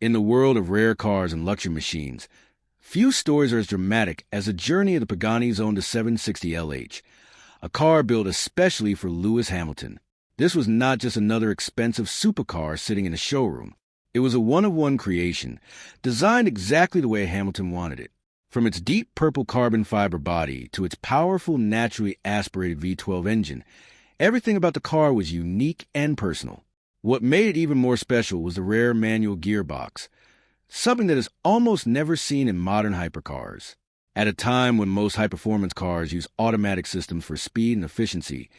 In the world of rare cars and luxury machines, few stories are as dramatic as the journey of the Pagani Zonda 760 LH, a car built especially for Lewis Hamilton. This was not just another expensive supercar sitting in a showroom. It was a one-of-one creation, designed exactly the way Hamilton wanted it. From its deep purple carbon fiber body to its powerful naturally aspirated V12 engine, everything about the car was unique and personal. What made it even more special was the rare manual gearbox, something that is almost never seen in modern hypercars. At a time when most high-performance cars use automatic systems for speed and efficiency,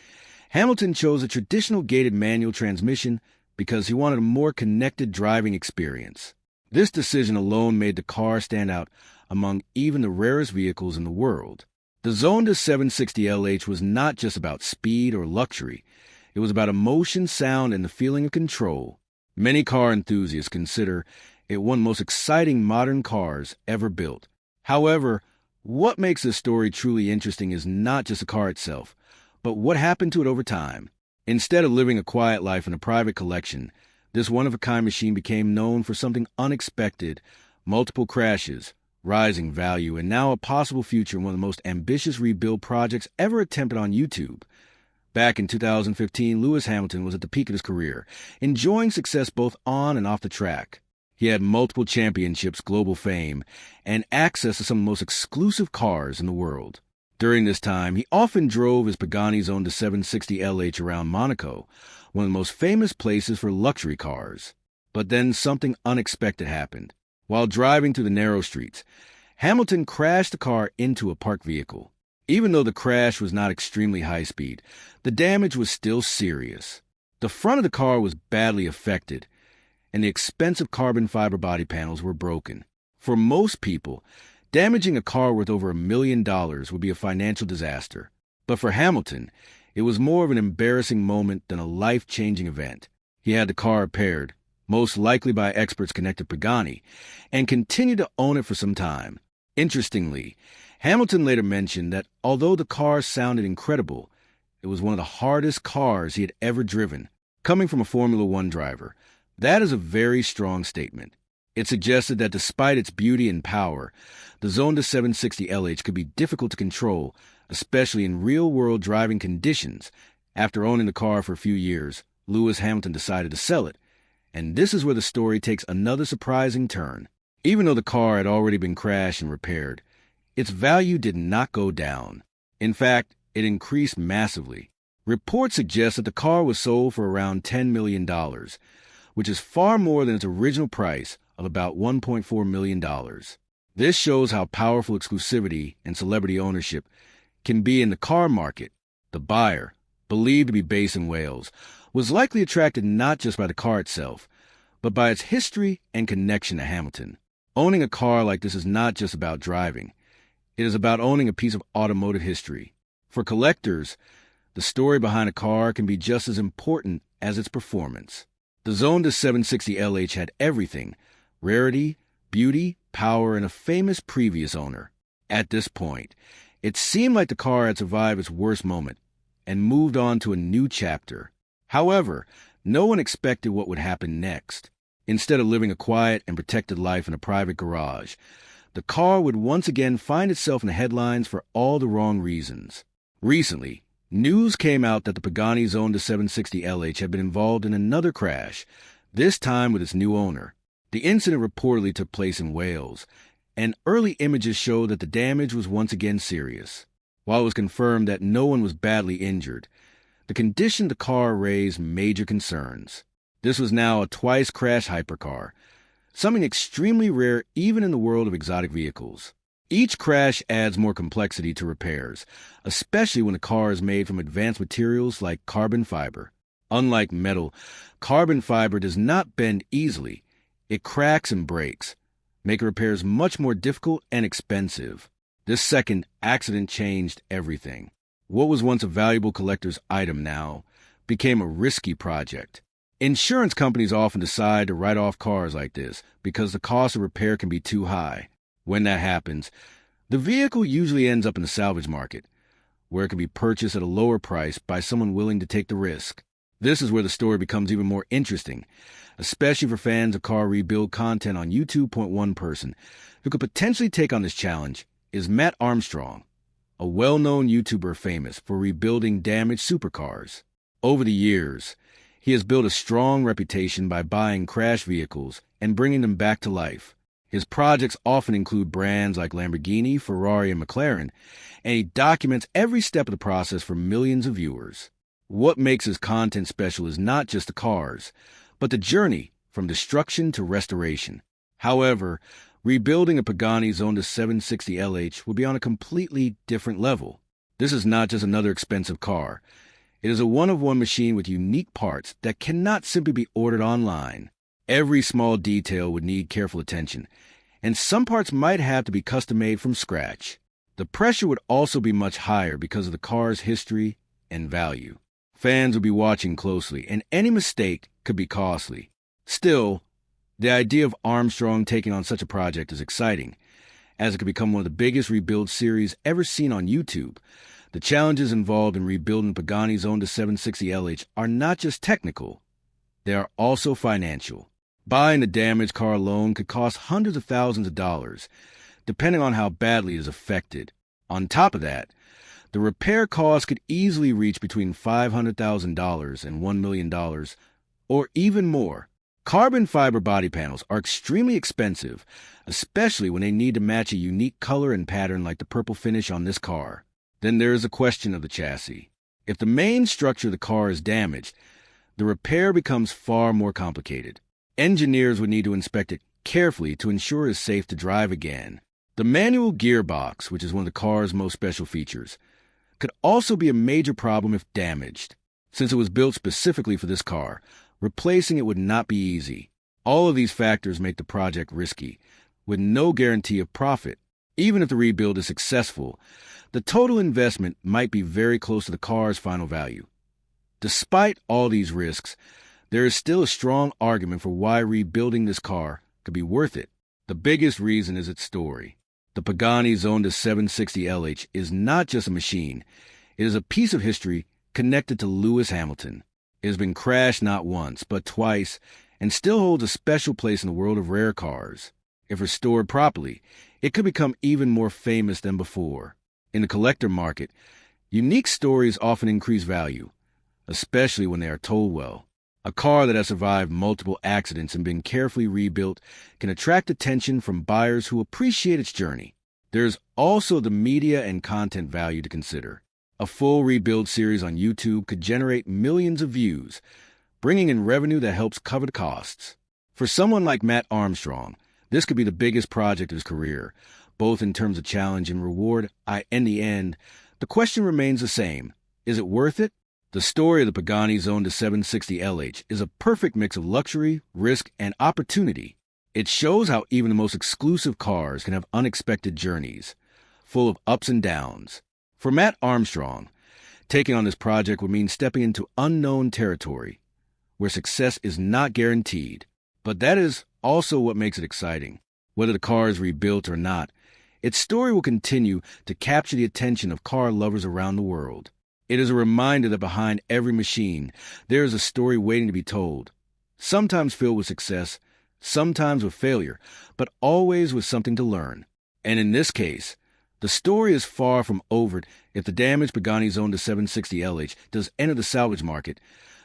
Hamilton chose a traditional gated manual transmission because he wanted a more connected driving experience. This decision alone made the car stand out among even the rarest vehicles in the world. The Zonda 760 LH was not just about speed or luxury. It was about emotion, sound, and the feeling of control. Many car enthusiasts consider it one of the most exciting modern cars ever built. However, what makes this story truly interesting is not just the car itself, but what happened to it over time. Instead of living a quiet life in a private collection, this one-of-a-kind machine became known for something unexpected: multiple crashes, rising value, and now a possible future in one of the most ambitious rebuild projects ever attempted on YouTube. Back in 2015, Lewis Hamilton was at the peak of his career, enjoying success both on and off the track. He had multiple championships, global fame, and access to some of the most exclusive cars in the world. During this time, he often drove his Pagani Zonda 760 LH around Monaco, one of the most famous places for luxury cars. But then something unexpected happened. While driving through the narrow streets, Hamilton crashed the car into a parked vehicle. Even though the crash was not extremely high speed, the damage was still serious. The front of the car was badly affected, and the expensive carbon fiber body panels were broken. For most people, damaging a car worth over $1 million would be a financial disaster. But for Hamilton, it was more of an embarrassing moment than a life-changing event. He had the car repaired, most likely by experts connected to Pagani, and continued to own it for some time. Interestingly, Hamilton later mentioned that although the car sounded incredible, it was one of the hardest cars he had ever driven. Coming from a Formula One driver, that is a very strong statement. It suggested that despite its beauty and power, the Zonda 760 LH could be difficult to control, especially in real-world driving conditions. After owning the car for a few years, Lewis Hamilton decided to sell it. And this is where the story takes another surprising turn. Even though the car had already been crashed and repaired, its value did not go down. In fact, it increased massively. Reports suggest that the car was sold for around $10 million, which is far more than its original price of about $1.4 million. This shows how powerful exclusivity and celebrity ownership can be in the car market. The buyer, believed to be based in Wales, was likely attracted not just by the car itself, but by its history and connection to Hamilton. Owning a car like this is not just about driving. It is about owning a piece of automotive history. For collectors, the story behind a car can be just as important as its performance. The Zonda 760 LH had everything: rarity, beauty, power, and a famous previous owner. At this point, it seemed like the car had survived its worst moment and moved on to a new chapter. However, no one expected what would happen next. Instead of living a quiet and protected life in a private garage, the car would once again find itself in the headlines for all the wrong reasons. Recently, news came out that the Pagani Zonda 760 LH had been involved in another crash, this time with its new owner. The incident reportedly took place in Wales, and early images showed that the damage was once again serious. While it was confirmed that no one was badly injured, the condition of the car raised major concerns. This was now a twice-crashed hypercar, something extremely rare even in the world of exotic vehicles. Each crash adds more complexity to repairs, especially when the car is made from advanced materials like carbon fiber. Unlike metal, carbon fiber does not bend easily. It cracks and breaks, making repairs much more difficult and expensive. This second accident changed everything. What was once a valuable collector's item now became a risky project. Insurance companies often decide to write off cars like this because the cost of repair can be too high. When that happens, the vehicle usually ends up in the salvage market, where it can be purchased at a lower price by someone willing to take the risk. This is where the story becomes even more interesting, especially for fans of car rebuild content on YouTube. One person who could potentially take on this challenge is Mat Armstrong, a well-known YouTuber famous for rebuilding damaged supercars. Over the years, he has built a strong reputation by buying crashed vehicles and bringing them back to life. His projects often include brands like Lamborghini, Ferrari, and McLaren, and he documents every step of the process for millions of viewers. What makes his content special is not just the cars, but the journey from destruction to restoration. However, rebuilding a Pagani Zonda 760 LH would be on a completely different level. This is not just another expensive car. It is a one-of-one machine with unique parts that cannot simply be ordered online. Every small detail would need careful attention, and some parts might have to be custom-made from scratch. The pressure would also be much higher because of the car's history and value. Fans would be watching closely, and any mistake could be costly. Still, the idea of Armstrong taking on such a project is exciting, as it could become one of the biggest rebuild series ever seen on YouTube. The challenges involved in rebuilding Pagani Zonda 760 LH are not just technical, they are also financial. Buying the damaged car alone could cost hundreds of thousands of dollars, depending on how badly it is affected. On top of that, the repair cost could easily reach between $500,000 and $1 million, or even more. Carbon fiber body panels are extremely expensive, especially when they need to match a unique color and pattern like the purple finish on this car. Then there is the question of the chassis. If the main structure of the car is damaged, the repair becomes far more complicated. Engineers would need to inspect it carefully to ensure it is safe to drive again. The manual gearbox, which is one of the car's most special features, could also be a major problem if damaged. Since it was built specifically for this car, replacing it would not be easy. All of these factors make the project risky, with no guarantee of profit. Even if the rebuild is successful, the total investment might be very close to the car's final value. Despite all these risks, there is still a strong argument for why rebuilding this car could be worth it. The biggest reason is its story. The Pagani Zonda 760 LH is not just a machine. It is a piece of history connected to Lewis Hamilton. It has been crashed not once, but twice, and still holds a special place in the world of rare cars. If restored properly, it could become even more famous than before. In the collector market, unique stories often increase value, especially when they are told well. A car that has survived multiple accidents and been carefully rebuilt can attract attention from buyers who appreciate its journey. There's also the media and content value to consider. A full rebuild series on YouTube could generate millions of views, bringing in revenue that helps cover the costs. For someone like Mat Armstrong, this could be the biggest project of his career, both in terms of challenge and reward. In the end, the question remains the same. Is it worth it? The story of the Pagani Zonda 760 LH is a perfect mix of luxury, risk, and opportunity. It shows how even the most exclusive cars can have unexpected journeys, full of ups and downs. For Mat Armstrong, taking on this project would mean stepping into unknown territory, where success is not guaranteed. But that is also what makes it exciting. Whether the car is rebuilt or not, its story will continue to capture the attention of car lovers around the world. It is a reminder that behind every machine, there is a story waiting to be told, sometimes filled with success, sometimes with failure, but always with something to learn. And in this case, the story is far from over. If the damaged Pagani Zonda 760 LH does enter the salvage market,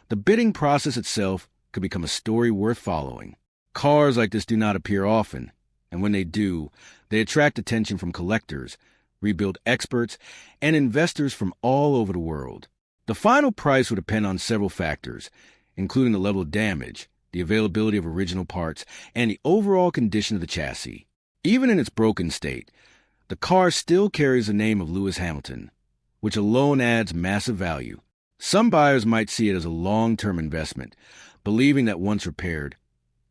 the bidding process itself could become a story worth following. Cars like this do not appear often, and when they do, they attract attention from collectors, rebuild experts, and investors from all over the world. The final price will depend on several factors, including the level of damage, the availability of original parts, and the overall condition of the chassis. Even in its broken state, the car still carries the name of Lewis Hamilton, which alone adds massive value. Some buyers might see it as a long-term investment, believing that once repaired,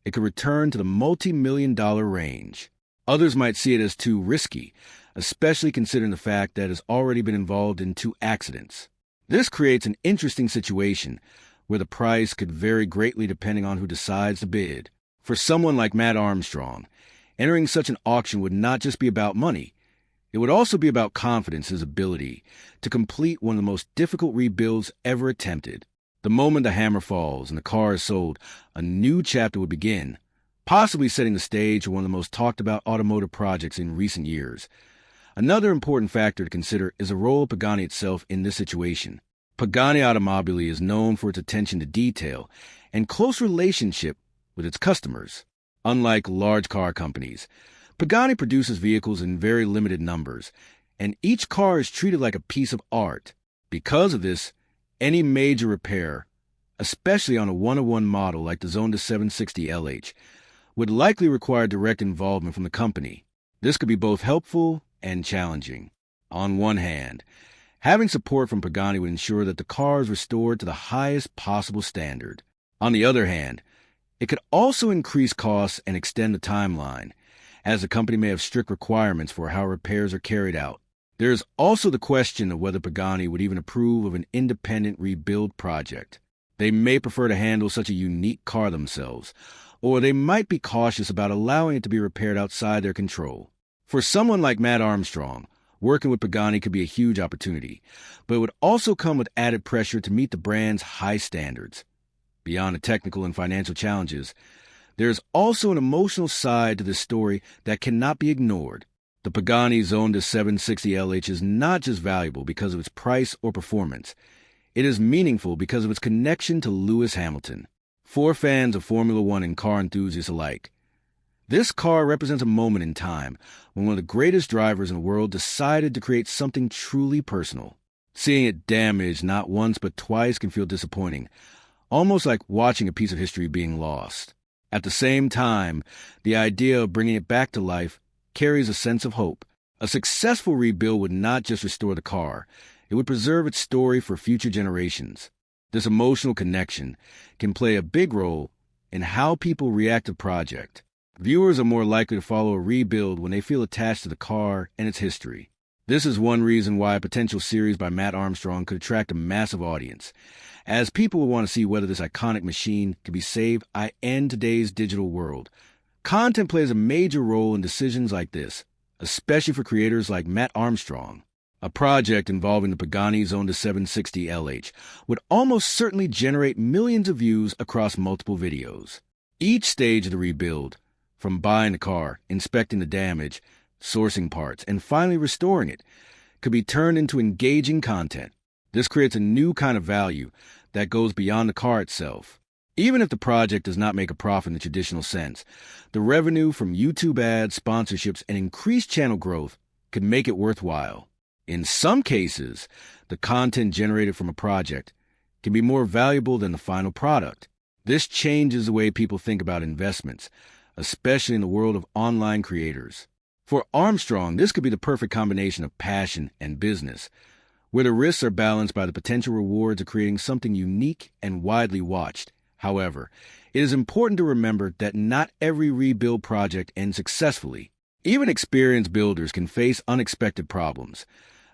it could return to the multi-million-dollar range. Others might see it as too risky, especially considering the fact that it has already been involved in 2 accidents. This creates an interesting situation where the price could vary greatly depending on who decides to bid. For someone like Mat Armstrong, entering such an auction would not just be about money. It would also be about confidence in his ability to complete one of the most difficult rebuilds ever attempted. The moment the hammer falls and the car is sold, a new chapter would begin, possibly setting the stage for one of the most talked about automotive projects in recent years. Another important factor to consider is the role of Pagani itself in this situation. Pagani Automobile is known for its attention to detail and close relationship with its customers. Unlike large car companies, Pagani produces vehicles in very limited numbers, and each car is treated like a piece of art. Because of this, any major repair, especially on a one-of-one model like the Zonda 760 LH, would likely require direct involvement from the company. This could be both helpful and challenging. On one hand, having support from Pagani would ensure that the car is restored to the highest possible standard. On the other hand, it could also increase costs and extend the timeline, as the company may have strict requirements for how repairs are carried out. There is also the question of whether Pagani would even approve of an independent rebuild project. They may prefer to handle such a unique car themselves, or they might be cautious about allowing it to be repaired outside their control. For someone like Mat Armstrong, working with Pagani could be a huge opportunity, but it would also come with added pressure to meet the brand's high standards. Beyond the technical and financial challenges, there is also an emotional side to this story that cannot be ignored. The Pagani Zonda 760 LH is not just valuable because of its price or performance. It is meaningful because of its connection to Lewis Hamilton. For fans of Formula One and car enthusiasts alike, this car represents a moment in time when one of the greatest drivers in the world decided to create something truly personal. Seeing it damaged not once but twice can feel disappointing, almost like watching a piece of history being lost. At the same time, the idea of bringing it back to life carries a sense of hope. A successful rebuild would not just restore the car, it would preserve its story for future generations. This emotional connection can play a big role in how people react to the project. Viewers are more likely to follow a rebuild when they feel attached to the car and its history. This is one reason why a potential series by Mat Armstrong could attract a massive audience, as people will want to see whether this iconic machine can be saved in today's digital world. Content plays a major role in decisions like this, especially for creators like Mat Armstrong. A project involving the Pagani Zonda 760 LH would almost certainly generate millions of views across multiple videos. Each stage of the rebuild, from buying the car, inspecting the damage, sourcing parts, and finally restoring it, could be turned into engaging content. This creates a new kind of value that goes beyond the car itself. Even if the project does not make a profit in the traditional sense, the revenue from YouTube ads, sponsorships, and increased channel growth could make it worthwhile. In some cases, the content generated from a project can be more valuable than the final product. This changes the way people think about investments, especially in the world of online creators. For Armstrong, this could be the perfect combination of passion and business, where the risks are balanced by the potential rewards of creating something unique and widely watched. However, it is important to remember that not every rebuild project ends successfully. Even experienced builders can face unexpected problems,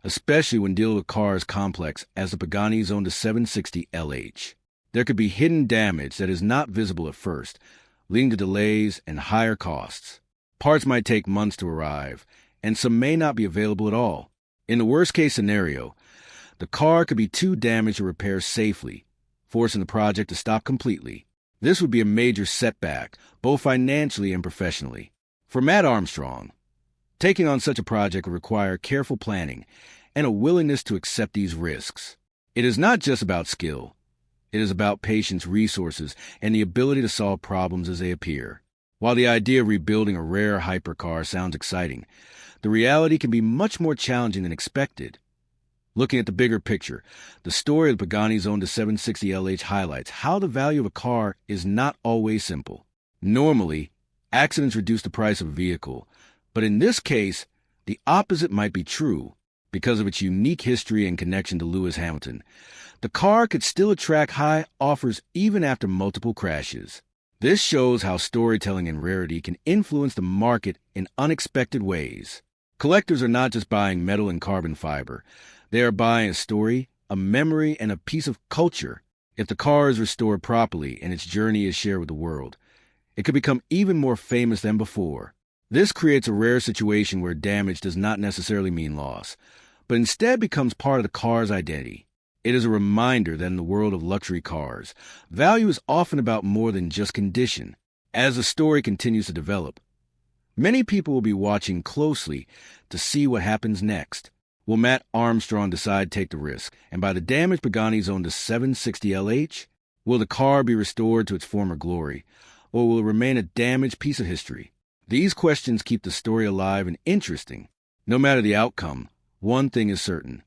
especially when dealing with cars complex as the Pagani Zonda 760 LH. There could be hidden damage that is not visible at first, leading to delays and higher costs. Parts might take months to arrive, and some may not be available at all. In the worst-case scenario, the car could be too damaged to repair safely, forcing the project to stop completely. This would be a major setback, both financially and professionally. For Mat Armstrong, taking on such a project would require careful planning and a willingness to accept these risks. It is not just about skill. It is about patience, resources, and the ability to solve problems as they appear. While the idea of rebuilding a rare hypercar sounds exciting, the reality can be much more challenging than expected. Looking at the bigger picture, the story of the Pagani Zonda 760 LH highlights how the value of a car is not always simple. Normally, accidents reduce the price of a vehicle, but in this case, the opposite might be true. Because of its unique history and connection to Lewis Hamilton, the car could still attract high offers even after multiple crashes. This shows how storytelling and rarity can influence the market in unexpected ways. Collectors are not just buying metal and carbon fiber. They are buying a story, a memory, and a piece of culture. If the car is restored properly and its journey is shared with the world, it could become even more famous than before. This creates a rare situation where damage does not necessarily mean loss, but instead becomes part of the car's identity. It is a reminder that in the world of luxury cars, value is often about more than just condition. As the story continues to develop, many people will be watching closely to see what happens next. Will Mat Armstrong decide to take the risk and buy the damaged Pagani Zonda 760LH? Will the car be restored to its former glory, or will it remain a damaged piece of history? These questions keep the story alive and interesting. No matter the outcome, one thing is certain.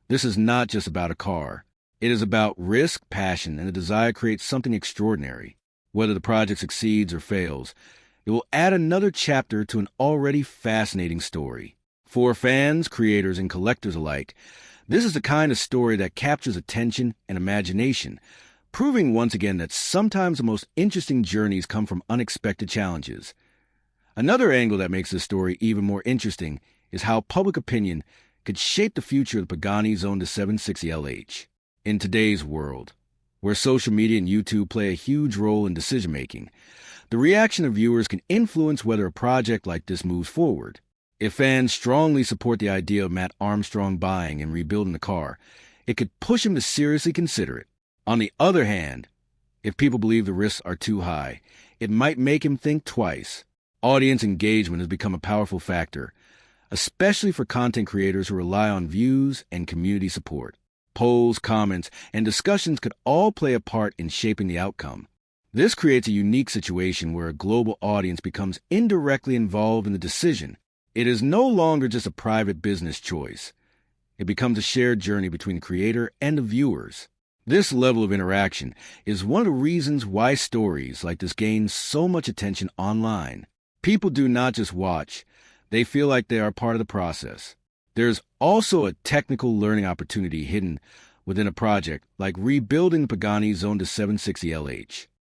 This is not just about a car. It is about risk, passion, and the desire to create something extraordinary. Whether the project succeeds or fails, it will add another chapter to an already fascinating story. For fans, creators, and collectors alike, this is the kind of story that captures attention and imagination, proving once again that sometimes the most interesting journeys come from unexpected challenges. Another angle that makes this story even more interesting is how public opinion could shape the future of the Pagani Zonda 760LH. In today's world, where social media and YouTube play a huge role in decision-making, the reaction of viewers can influence whether a project like this moves forward. If fans strongly support the idea of Mat Armstrong buying and rebuilding the car, it could push him to seriously consider it. On the other hand, if people believe the risks are too high, it might make him think twice. Audience engagement has become a powerful factor, especially for content creators who rely on views and community support. Polls, comments, and discussions could all play a part in shaping the outcome. This creates a unique situation where a global audience becomes indirectly involved in the decision. It is no longer just a private business choice. It becomes a shared journey between the creator and the viewers. This level of interaction is one of the reasons why stories like this gain so much attention online. People do not just watch, they feel like they are part of the process. There's also a technical learning opportunity hidden within a project like rebuilding the Pagani Zonda 760LH.